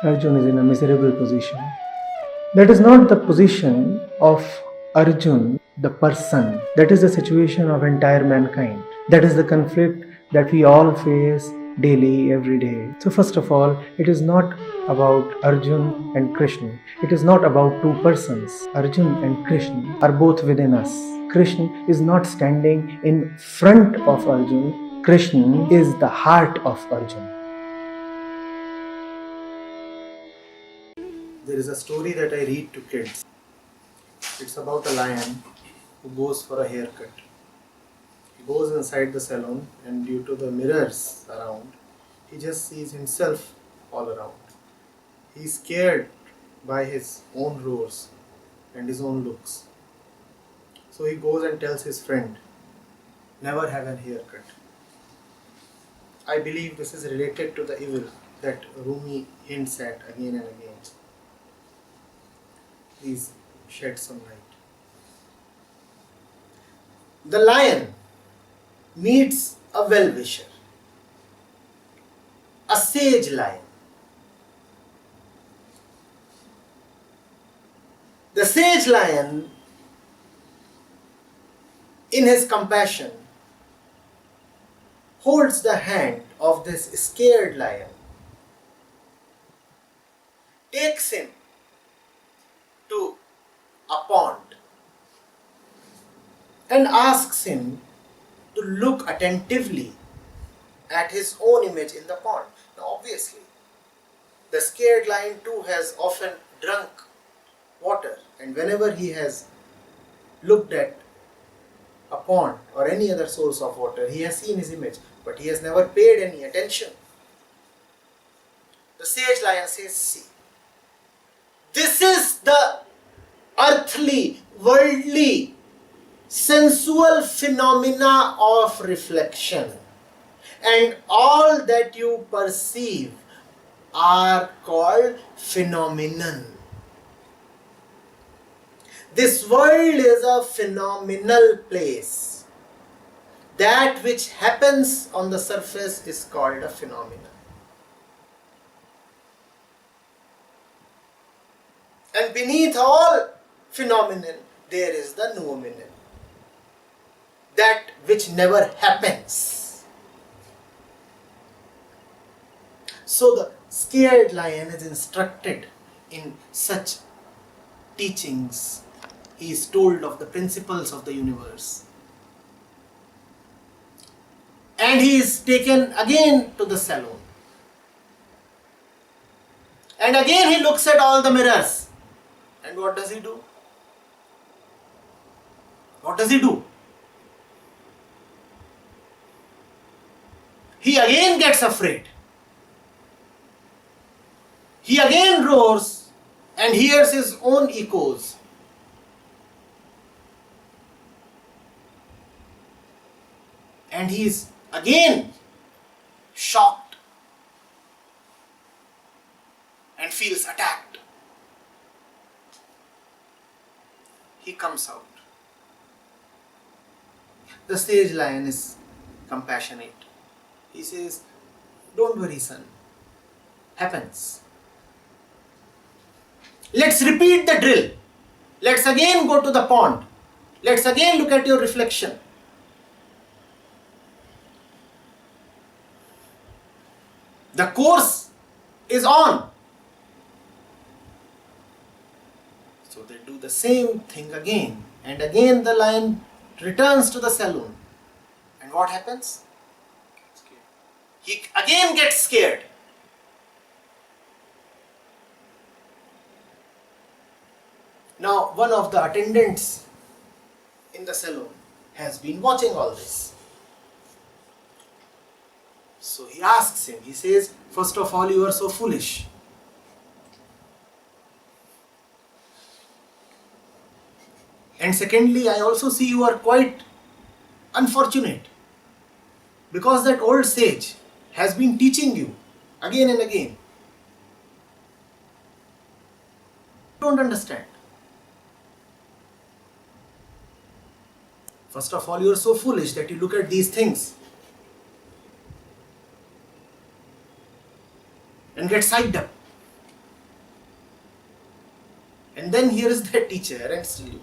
Arjun is in a miserable position. That is not the position of Arjun, the person. That is the situation of entire mankind. That is the conflict that we all face daily, every day. So first of all, it is not about Arjun and Krishna. It is not about two persons. Arjun and Krishna are both within us. Krishna is not standing in front of Arjun. Krishna is the heart of Arjun. There is a story that I read to kids. It's about a lion who goes for a haircut. He goes inside the salon, and due to the mirrors around, he just sees himself all around. He's scared by his own roars and his own looks. So he goes and tells his friend, never have a haircut. I believe this is related to the evil that Rumi hints at again and again. Please shed some light. The lion meets a well-wisher, a sage lion. The sage lion, in his compassion, holds the hand of this scared lion, takes him to a pond and asks him to look attentively at his own image in the pond. Now obviously, the scared lion too has often drunk water, and whenever he has looked at a pond or any other source of water, he has seen his image, but he has never paid any attention. The sage lion says, see, this is the earthly, worldly, sensual phenomena of reflection, and all that you perceive are called phenomenon. This world is a phenomenal place. That which happens on the surface is called a phenomenon. And beneath all phenomenon, there is the noumenon. That which never happens. So the scared lion is instructed in such teachings. He is told of the principles of the universe. And he is taken again to the salon. And again he looks at all the mirrors. And what does he do? What does he do? He again gets afraid. He again roars and hears his own echoes. And he is again shocked and feels attacked. He comes out. The sage lion is compassionate. He says, don't worry, son. Happens. Let's repeat the drill. Let's again go to the pond. Let's again look at your reflection. The course is on. So they do the same thing again. And again the lion returns to the saloon. And what happens? He again gets scared. Now one of the attendants in the saloon has been watching all this. So he asks him, he says, first of all, you are so foolish. And secondly, I also see you are quite unfortunate. Because that old sage has been teaching you again and again. You don't understand. First of all, you are so foolish that you look at these things and get psyched up. And then here is the teacher and still.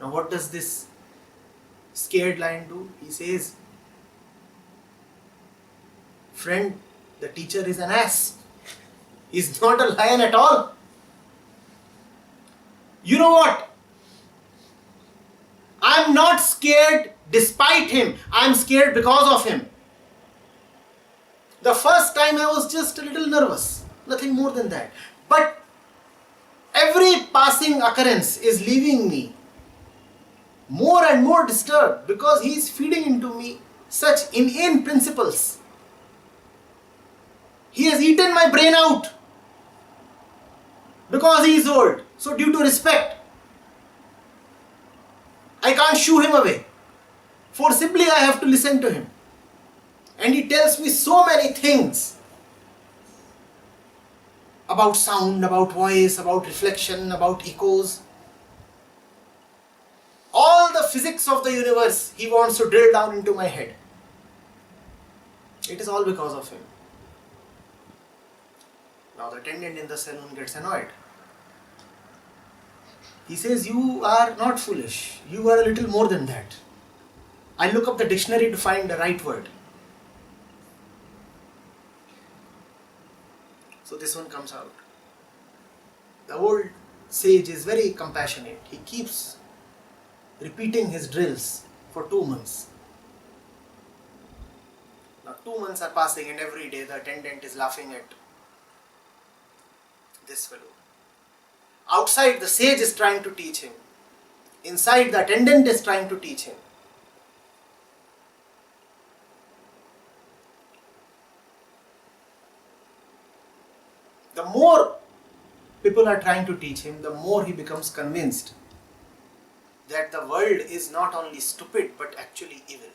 Now what does this scared lion do? He says, friend, the teacher is an ass. He's not a lion at all. You know what? I'm not scared despite him. I'm scared because of him. The first time I was just a little nervous. Nothing more than that. But every passing occurrence is leaving me more and more disturbed because he is feeding into me such inane principles. He has eaten my brain out because he is old. So due to respect, I can't shoo him away. Forcibly I have to listen to him. And he tells me so many things about sound, about voice, about reflection, about echoes. All the physics of the universe he wants to drill down into my head. It is all because of him. Now the attendant in the saloon gets annoyed. He says, you are not foolish. You are a little more than that. I look up the dictionary to find the right word. So this one comes out. The old sage is very compassionate. He keeps repeating his drills for 2 months. Now 2 months are passing and every day the attendant is laughing at this fellow. Outside the sage is trying to teach him. Inside the attendant is trying to teach him. The more people are trying to teach him, the more he becomes convinced that the world is not only stupid but actually evil.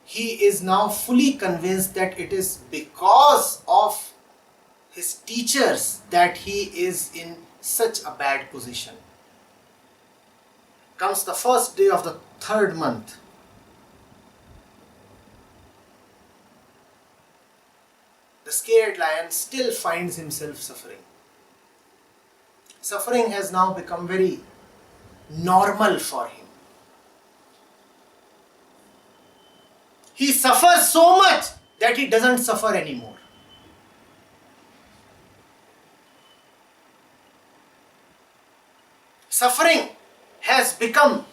He is now fully convinced that it is because of his teachers that he is in such a bad position. Comes the first day of the 3rd month. The scared lion still finds himself suffering. Suffering has now become very normal for him. He suffers so much that he doesn't suffer anymore. Suffering has become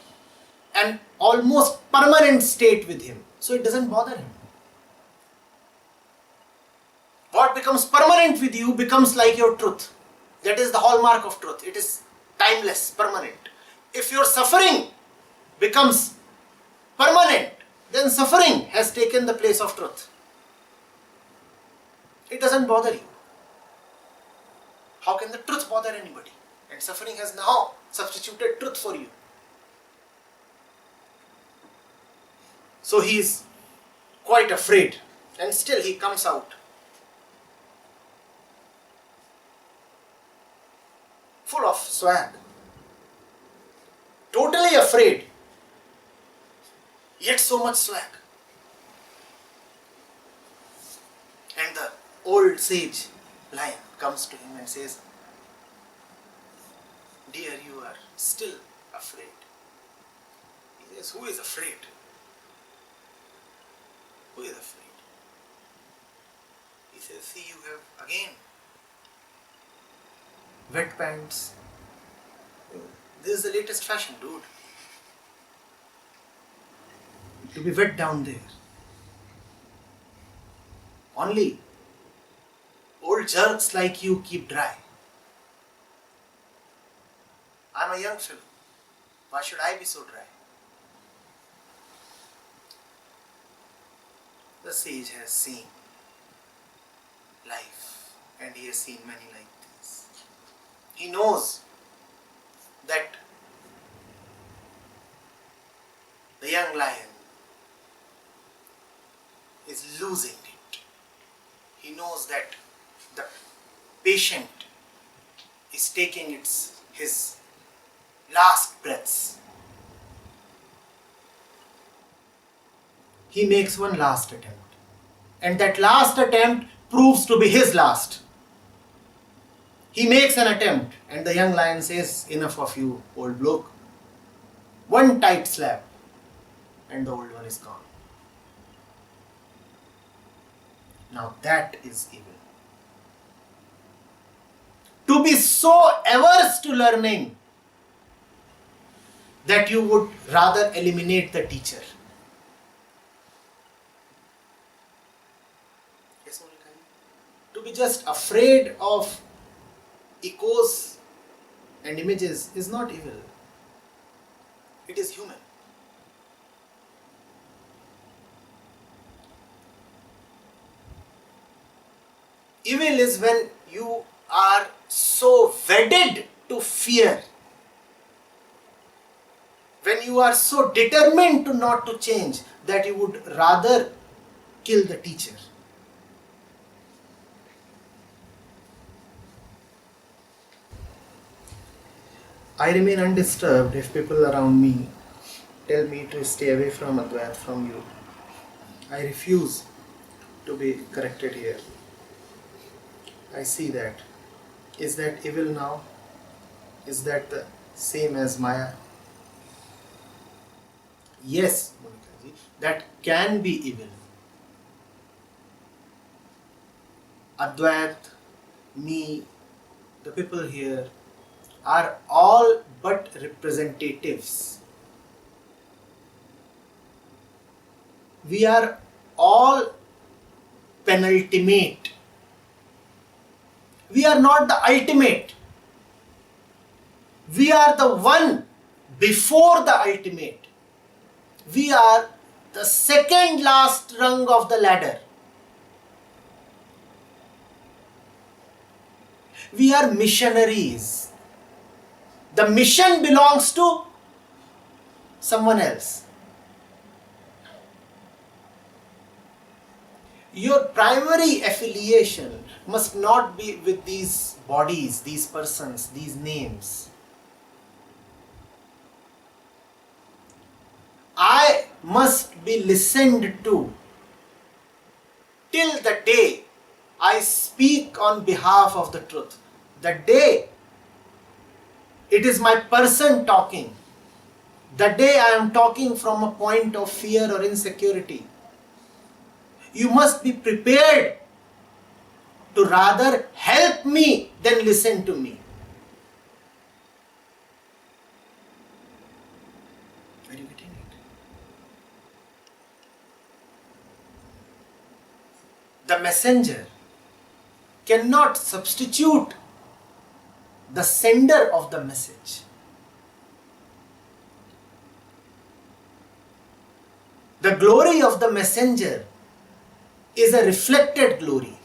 an almost permanent state with him, so it doesn't bother him. What becomes permanent with you becomes like your truth. That is the hallmark of truth. It is timeless, permanent. If your suffering becomes permanent, then suffering has taken the place of truth. It doesn't bother you. How can the truth bother anybody? And suffering has now substituted truth for you. So he is quite afraid, and still he comes out full of swag, totally afraid, yet so much swag. And the old sage lion comes to him and says, dear, you are still afraid. He says, who is afraid? Who is afraid? He says, see, you have again wet pants. This is the latest fashion, dude. To be wet down there. Only old jerks like you keep dry. I'm a young fellow. Why should I be so dry? The sage has seen life, and he has seen many like this. He knows that the young lion is losing it. He knows that the patient is taking his last breaths. He makes one last attempt, and that last attempt proves to be his last. He makes an attempt and the young lion says, enough of you, old bloke. One tight slap and the old one is gone. Now that is evil. To be so averse to learning that you would rather eliminate the teacher. Yes, to be just afraid of echoes and images is not evil. It is human. Evil is when you are so wedded to fear, when you are so determined to not to change that you would rather kill the teacher. I remain undisturbed if people around me tell me to stay away from Advait, from you. I refuse to be corrected here. I see that. Is that evil now? Is that the same as Maya? Yes, Monikaji, that can be evil. Advait, me, the people here are all but representatives. We are all penultimate. We are not the ultimate. We are the one before the ultimate. We are the second last rung of the ladder. We are missionaries. The mission belongs to someone else. Your primary affiliation must not be with these bodies, these persons, these names. I must be listened to till the day I speak on behalf of the truth. The day it is my person talking, the day I am talking from a point of fear or insecurity, you must be prepared to rather help me than listen to me. Are you getting it? The messenger cannot substitute the sender of the message. The glory of the messenger is a reflected glory.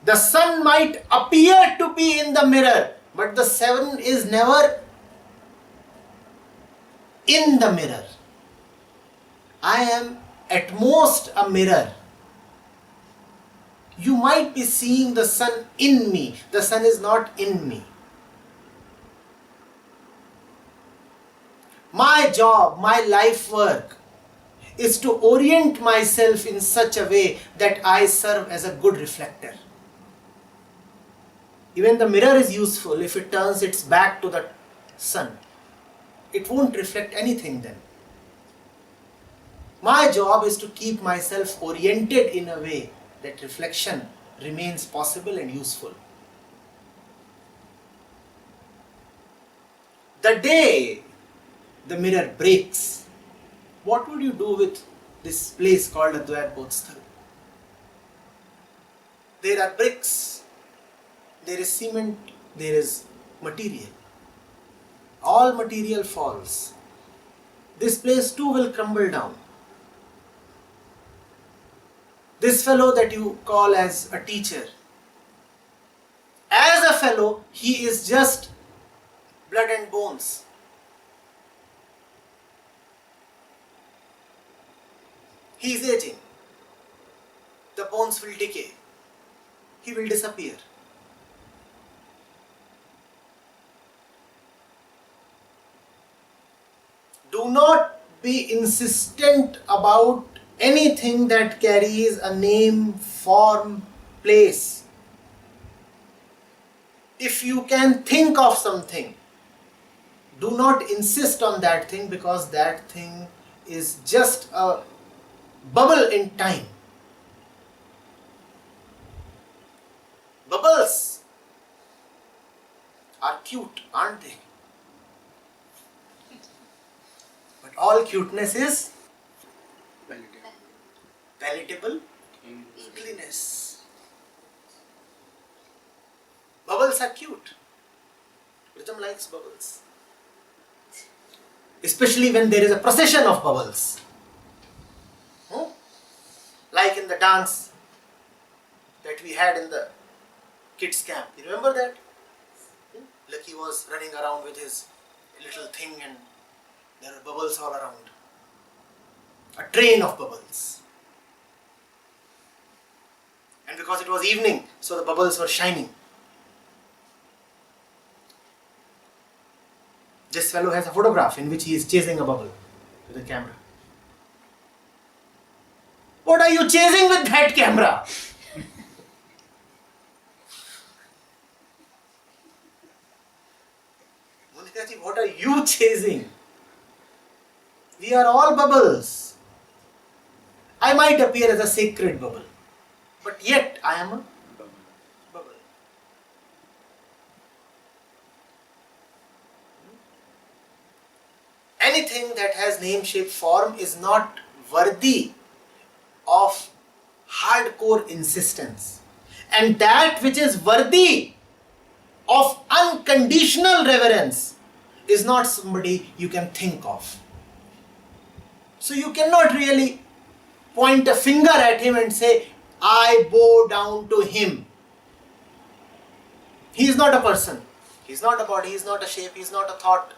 The sun might appear to be in the mirror, but the sun is never in the mirror. I am at most a mirror. You might be seeing the sun in me. The sun is not in me. My job, my life work is to orient myself in such a way that I serve as a good reflector. Even the mirror is useful if it turns its back to the sun. It won't reflect anything then. My job is to keep myself oriented in a way that reflection remains possible and useful. The day the mirror breaks, what would you do with this place called Advait BodhSthal? There are bricks, there is cement, there is material. All material falls. This place too will crumble down. This fellow that you call as a teacher, as a fellow, he is just blood and bones. He is aging. The bones will decay. He will disappear. Do not be insistent about anything that carries a name, form, place. If you can think of something, do not insist on that thing, because that thing is just a bubble in time. Bubbles are cute, aren't they? But all cuteness is palatable ugliness. Bubbles are cute. Rhythm likes bubbles. Especially when there is a procession of bubbles. Like in the dance that we had in the kids camp. You remember that? Lucky was running around with his little thing and there were bubbles all around. A train of bubbles. And because it was evening, so the bubbles were shining. This fellow has a photograph in which he is chasing a bubble with a camera. What are you chasing with that camera? Monikaji, what are you chasing? We are all bubbles. I might appear as a sacred bubble, but yet I am a bubble. Anything that has name, shape, form is not worthy of hardcore insistence. And that which is worthy of unconditional reverence is not somebody you can think of. So you cannot really point a finger at him and say, I bow down to him. He is not a person. He is not a body. He is not a shape. He is not a thought.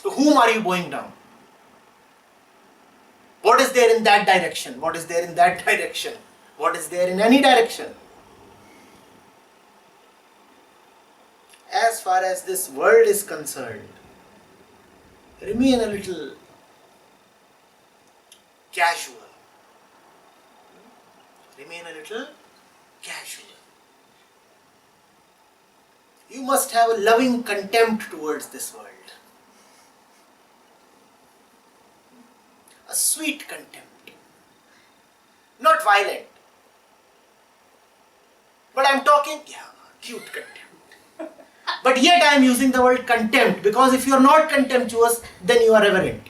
To whom are you bowing down? What is there in that direction? What is there in that direction? What is there in any direction? As far as this world is concerned, remain a little casual. Remain a little casual. You must have a loving contempt towards this world. A sweet contempt. Not violent. But I am talking, cute contempt. But yet I am using the word contempt, because if you are not contemptuous, then you are reverent.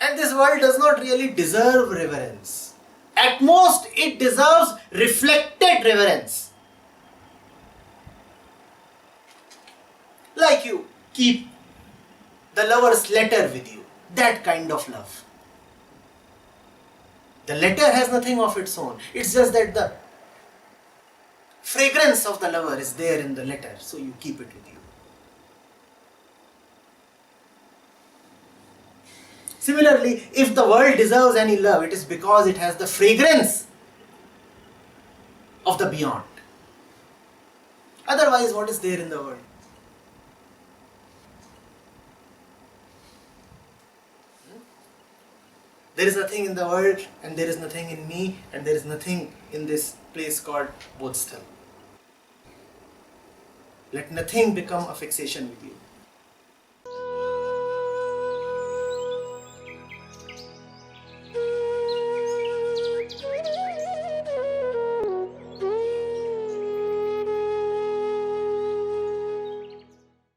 And this world does not really deserve reverence. At most, it deserves reflected reverence. Like you keep the lover's letter with you. That kind of love. The letter has nothing of its own. It's just that the fragrance of the lover is there in the letter, so you keep it with you. Similarly, if the world deserves any love, it is because it has the fragrance of the beyond. Otherwise, what is there in the world? There is nothing in the world, and there is nothing in me, and there is nothing in this place called BodhSthal. Let nothing become a fixation with you.